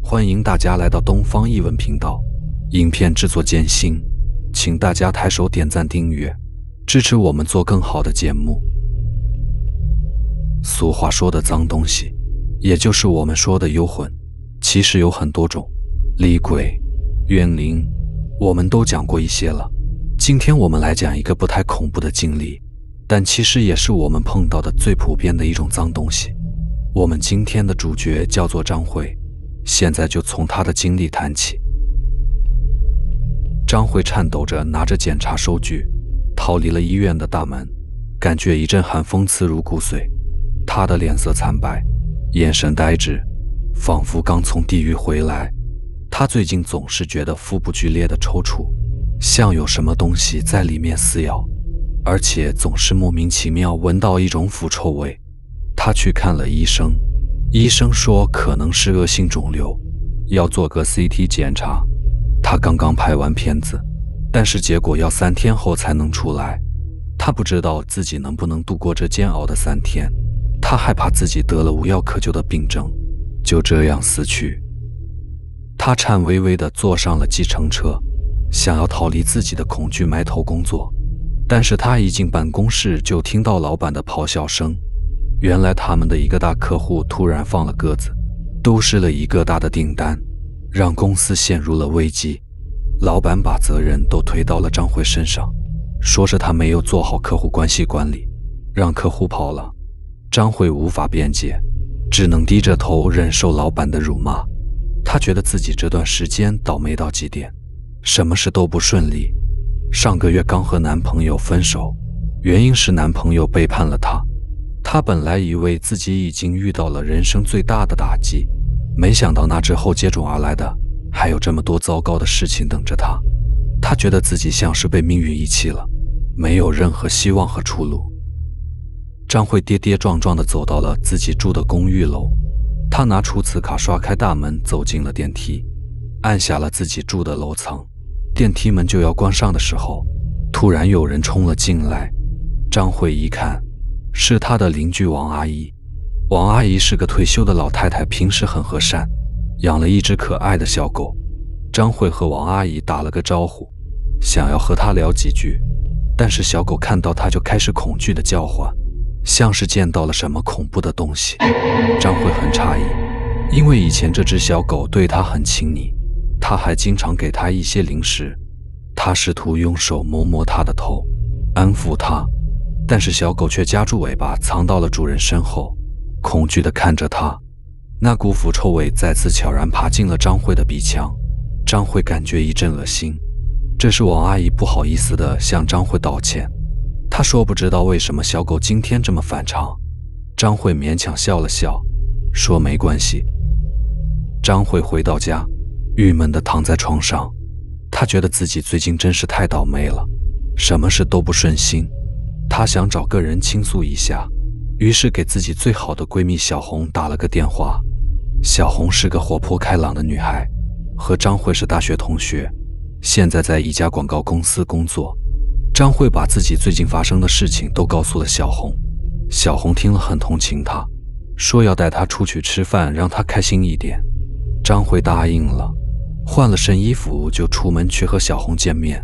欢迎大家来到东方译文频道。影片制作艰辛，请大家抬手点赞订阅，支持我们做更好的节目。俗话说的脏东西，也就是我们说的幽魂，其实有很多种，厉鬼、怨灵，我们都讲过一些了。今天我们来讲一个不太恐怖的经历，但其实也是我们碰到的最普遍的一种脏东西。我们今天的主角叫做张慧，现在就从他的经历谈起。张慧颤抖着拿着检查收据，逃离了医院的大门，感觉一阵寒风刺入骨髓。他的脸色惨白，眼神呆滞，仿佛刚从地狱回来。他最近总是觉得腹部剧烈的抽搐，像有什么东西在里面撕咬，而且总是莫名其妙闻到一种腐臭味。他去看了医生，医生说可能是恶性肿瘤，要做个 CT 检查。他刚刚拍完片子，但是结果要3天后才能出来。他不知道自己能不能度过这煎熬的3天，他害怕自己得了无药可救的病症，就这样死去。他颤巍巍地坐上了计程车，想要逃离自己的恐惧，埋头工作。但是他一进办公室就听到老板的咆哮声，原来他们的一个大客户突然放了鸽子，丢失了一个大的订单，让公司陷入了危机。老板把责任都推到了张慧身上，说是他没有做好客户关系管理，让客户跑了。张慧无法辩解，只能低着头忍受老板的辱骂。她觉得自己这段时间倒霉到极点，什么事都不顺利。上个月刚和男朋友分手，原因是男朋友背叛了她。她本来以为自己已经遇到了人生最大的打击，没想到那之后接踵而来的还有这么多糟糕的事情等着她。她觉得自己像是被命运遗弃了，没有任何希望和出路。张慧跌跌撞撞地走到了自己住的公寓楼，她拿出磁卡刷开大门，走进了电梯，按下了自己住的楼层。电梯门就要关上的时候，突然有人冲了进来。张慧一看，是她的邻居王阿姨。王阿姨是个退休的老太太，平时很和善，养了一只可爱的小狗。张慧和王阿姨打了个招呼，想要和她聊几句，但是小狗看到她就开始恐惧的叫唤，像是见到了什么恐怖的东西。张慧很诧异，因为以前这只小狗对她很亲昵，她还经常给她一些零食。她试图用手摸摸她的头，安抚她，但是小狗却夹住尾巴藏到了主人身后，恐惧地看着她。那股腐臭味再次悄然爬进了张慧的鼻腔，张慧感觉一阵恶心。这时王阿姨不好意思地向张慧道歉，她说不知道为什么小狗今天这么反常。张慧勉强笑了笑，说没关系。张慧回到家，郁闷地躺在床上，她觉得自己最近真是太倒霉了，什么事都不顺心。她想找个人倾诉一下，于是给自己最好的闺蜜小红打了个电话。小红是个活泼开朗的女孩，和张慧是大学同学，现在在一家广告公司工作。张慧把自己最近发生的事情都告诉了小红，小红听了很同情她，说要带她出去吃饭，让她开心一点。张慧答应了，换了身衣服就出门去和小红见面。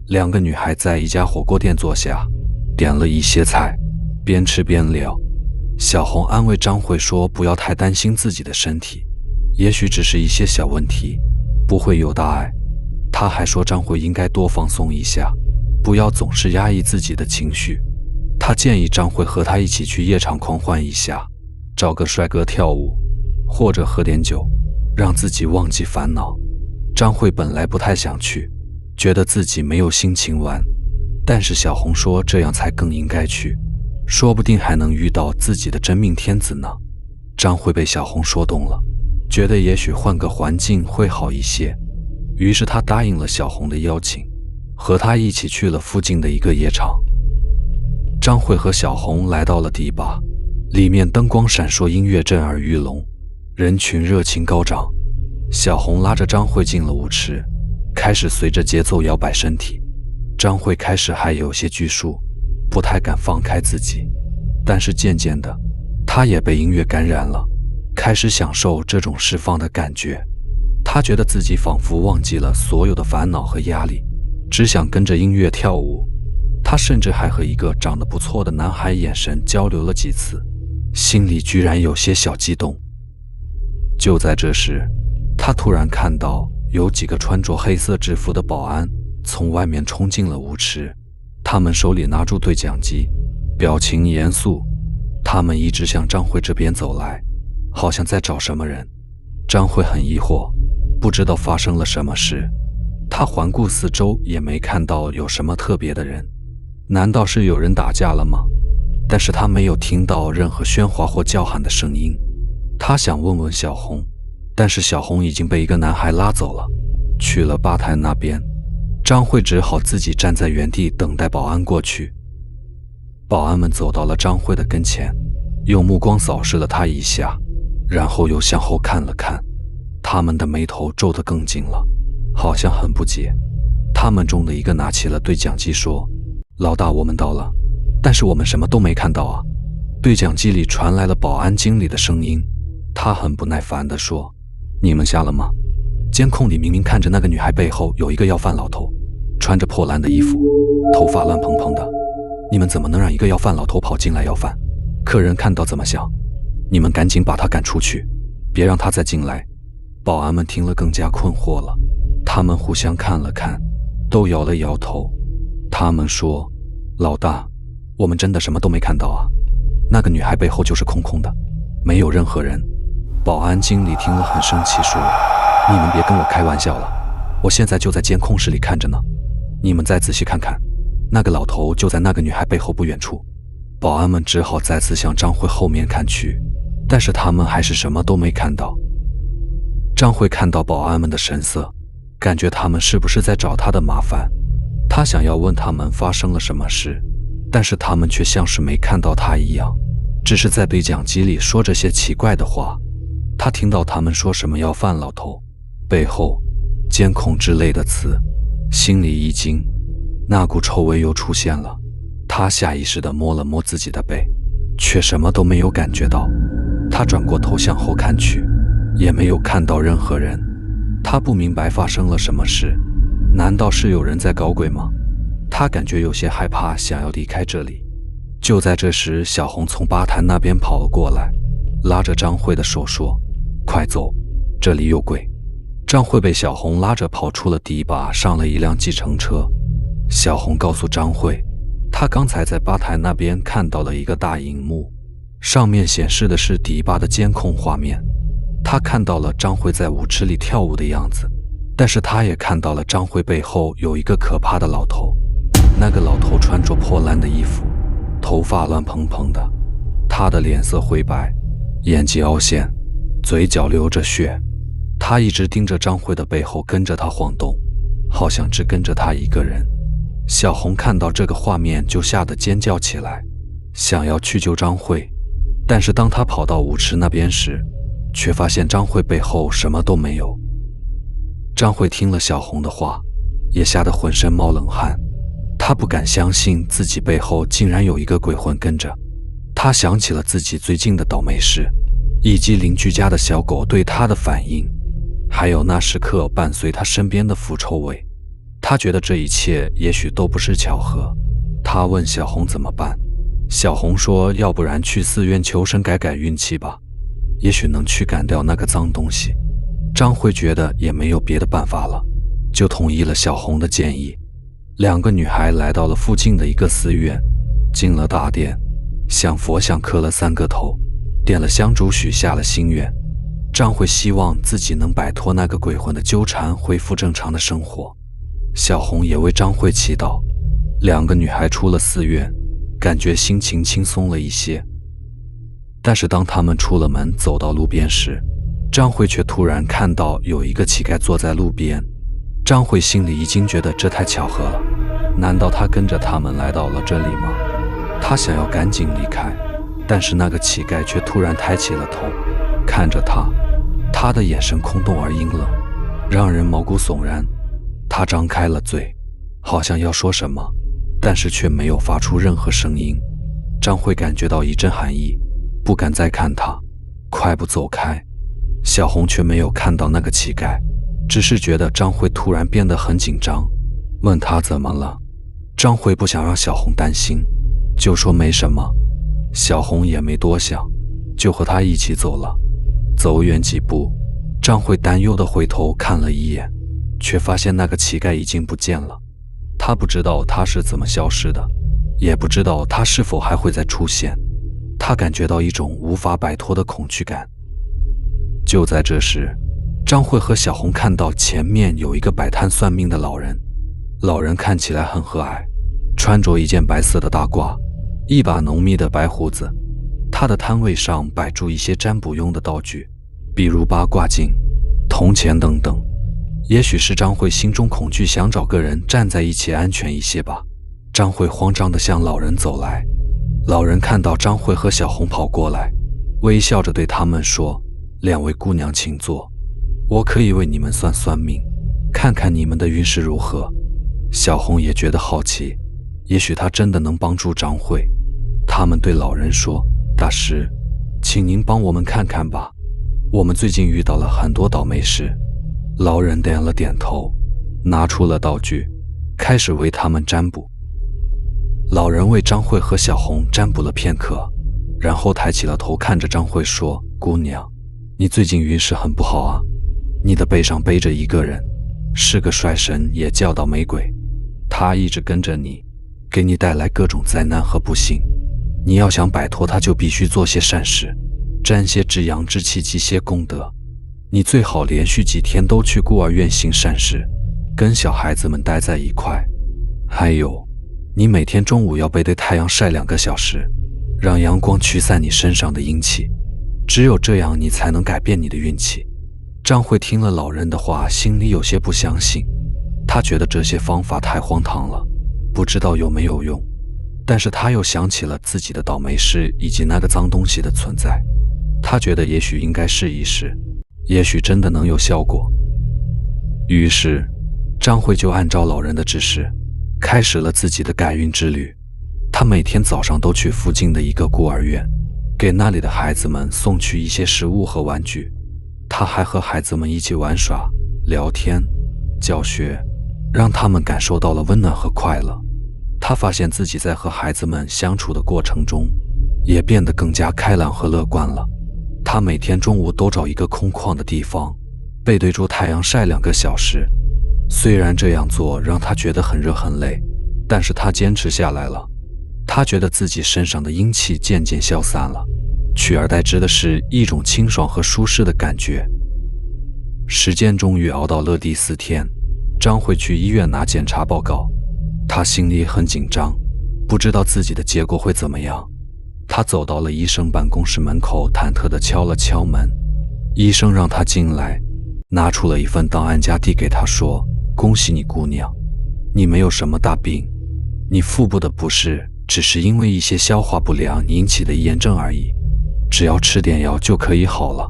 两个女孩在一家火锅店坐下，点了一些菜，边吃边聊。小红安慰张慧说不要太担心自己的身体，也许只是一些小问题，不会有大碍。她还说张慧应该多放松一下，不要总是压抑自己的情绪。她建议张慧和她一起去夜场狂欢一下，找个帅哥跳舞，或者喝点酒，让自己忘记烦恼。张慧本来不太想去，觉得自己没有心情玩，但是小红说这样才更应该去，说不定还能遇到自己的真命天子呢。张慧被小红说动了，觉得也许换个环境会好一些，于是她答应了小红的邀请，和她一起去了附近的一个夜场。张慧和小红来到了迪吧，里面灯光闪烁，音乐震耳欲聋，人群热情高涨。小红拉着张慧进了舞池，开始随着节奏摇摆身体。张慧开始还有些拘束，不太敢放开自己，但是渐渐的，她也被音乐感染了，开开始享受这种释放的感觉。他觉得自己仿佛忘记了所有的烦恼和压力，只想跟着音乐跳舞。他甚至还和一个长得不错的男孩眼神交流了几次，心里居然有些小激动。就在这时，他突然看到有几个穿着黑色制服的保安从外面冲进了舞池，他们手里拿住对讲机，表情严肃。他们一直向张慧这边走来，好像在找什么人。张慧很疑惑，不知道发生了什么事。他环顾四周，也没看到有什么特别的人。难道是有人打架了吗？但是他没有听到任何喧哗或叫喊的声音。他想问问小红，但是小红已经被一个男孩拉走了，去了吧台那边。张慧只好自己站在原地等待保安过去。保安们走到了张慧的跟前，用目光扫视了她一下，然后又向后看了看。他们的眉头皱得更紧了，好像很不解。他们中的一个拿起了对讲机说：“老大，我们到了，但是我们什么都没看到啊。”对讲机里传来了保安经理的声音，他很不耐烦地说：“你们瞎了吗？监控里明明看着那个女孩背后有一个要饭老头，穿着破烂的衣服，头发乱蓬蓬的。你们怎么能让一个要饭老头跑进来要饭？客人看到怎么想？你们赶紧把他赶出去，别让他再进来。”保安们听了更加困惑了，他们互相看了看，都摇了摇头。他们说：“老大，我们真的什么都没看到啊，那个女孩背后就是空空的，没有任何人。”保安经理听了很生气，说：“你们别跟我开玩笑了，我现在就在监控室里看着呢，你们再仔细看看，那个老头就在那个女孩背后不远处。”保安们只好再次向张慧后面看去，但是他们还是什么都没看到。张慧看到保安们的神色，感觉他们是不是在找他的麻烦。他想要问他们发生了什么事，但是他们却像是没看到他一样，只是在对讲机里说着些奇怪的话。他听到他们说什么要饭老头、背后、监控之类的词，心里一惊，那股臭味又出现了。他下意识地摸了摸自己的背，却什么都没有感觉到。他转过头向后看去，也没有看到任何人。他不明白发生了什么事，难道是有人在搞鬼吗？他感觉有些害怕，想要离开这里。就在这时，小红从吧台那边跑了过来，拉着张慧的手说：“快走，这里有鬼。”张慧被小红拉着跑出了堤坝，上了一辆计程车。小红告诉张慧，她刚才在吧台那边看到了一个大荧幕，上面显示的是堤坝的监控画面。她看到了张慧在舞池里跳舞的样子，但是她也看到了张慧背后有一个可怕的老头。那个老头穿着破烂的衣服，头发乱蓬蓬的，他的脸色灰白，眼睛凹陷，嘴角流着血。他一直盯着张慧的背后，跟着她晃动，好像只跟着她一个人。小红看到这个画面就吓得尖叫起来，想要去救张慧，但是当她跑到舞池那边时，却发现张慧背后什么都没有。张慧听了小红的话，也吓得浑身冒冷汗。她不敢相信自己背后竟然有一个鬼魂跟着。她想起了自己最近的倒霉事，以及邻居家的小狗对她的反应，还有那时刻伴随她身边的腐臭味。她觉得这一切也许都不是巧合。她问小红怎么办，小红说要不然去寺院求神改改运气吧，也许能驱赶掉那个脏东西。张慧觉得也没有别的办法了，就同意了小红的建议。两个女孩来到了附近的一个寺院，进了大殿，向佛像磕了3个头，点了香烛，许下了心愿。张慧希望自己能摆脱那个鬼魂的纠缠，恢复正常的生活。小红也为张慧祈祷。两个女孩出了寺院，感觉心情轻松了一些。但是当他们出了门，走到路边时，张慧却突然看到有一个乞丐坐在路边。张慧心里已经觉得这太巧合了，难道他跟着他们来到了这里吗？他想要赶紧离开，但是那个乞丐却突然抬起了头，看着他，他的眼神空洞而阴冷，让人毛骨悚然。他张开了嘴，好像要说什么，但是却没有发出任何声音。张慧感觉到一阵寒意，不敢再看他，快步走开。小红却没有看到那个乞丐，只是觉得张慧突然变得很紧张，问他怎么了。张慧不想让小红担心，就说没什么。小红也没多想，就和他一起走了。走远几步，张慧担忧地回头看了一眼，却发现那个乞丐已经不见了。他不知道他是怎么消失的，也不知道他是否还会再出现。他感觉到一种无法摆脱的恐惧感。就在这时，张慧和小红看到前面有一个摆摊算命的老人。老人看起来很和蔼，穿着一件白色的大褂，一把浓密的白胡子。他的摊位上摆住一些占卜用的道具，比如八卦镜、铜钱等等。也许是张慧心中恐惧，想找个人站在一起安全一些吧。张慧慌张地向老人走来。老人看到张慧和小红跑过来，微笑着对他们说：“两位姑娘请坐，我可以为你们算算命，看看你们的运势如何。”小红也觉得好奇，也许他真的能帮助张慧。他们对老人说：“大师，请您帮我们看看吧，我们最近遇到了很多倒霉事。”老人点了点头，拿出了道具，开始为他们占卜。老人为张慧和小红占卜了片刻，然后抬起了头看着张慧说：“姑娘，你最近运势很不好啊，你的背上背着一个人，是个衰神，也叫倒霉鬼。他一直跟着你，给你带来各种灾难和不幸。你要想摆脱他，就必须做些善事，沾些至阳之气，积些功德。你最好连续几天都去孤儿院行善事，跟小孩子们待在一块。还有，你每天中午要背对太阳晒2个小时，让阳光驱散你身上的阴气，只有这样你才能改变你的运气。”张慧听了老人的话，心里有些不相信。她觉得这些方法太荒唐了，不知道有没有用。但是她又想起了自己的倒霉事以及那个脏东西的存在，她觉得也许应该试一试，也许真的能有效果。于是张慧就按照老人的指示，开始了自己的改运之旅。她每天早上都去附近的一个孤儿院，给那里的孩子们送去一些食物和玩具。她还和孩子们一起玩耍、聊天、教学，让他们感受到了温暖和快乐。她发现自己在和孩子们相处的过程中，也变得更加开朗和乐观了。她每天中午都找一个空旷的地方，背对着太阳晒2个小时。虽然这样做让她觉得很热很累，但是她坚持下来了。她觉得自己身上的阴气渐渐消散了，取而代之的是一种清爽和舒适的感觉。时间终于熬到了第4天，张慧去医院拿检查报告。她心里很紧张，不知道自己的结果会怎么样。她走到了医生办公室门口，忐忑地敲了敲门。医生让她进来，拿出了一份档案夹递给她说：“恭喜你姑娘，你没有什么大病，你腹部的不适只是因为一些消化不良引起的炎症而已，只要吃点药就可以好了。”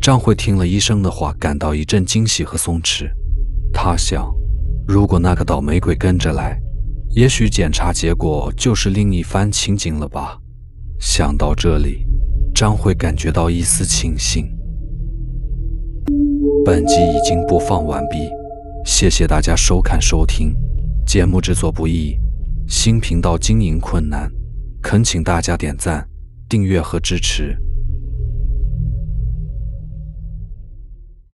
张慧听了医生的话，感到一阵惊喜和松弛。她想，如果那个倒霉鬼跟着来，也许检查结果就是另一番情景了吧。想到这里，张慧感觉到一丝庆幸。本集已经播放完毕，谢谢大家收看收听。节目制作不易，新频道经营困难，恳请大家点赞、订阅和支持。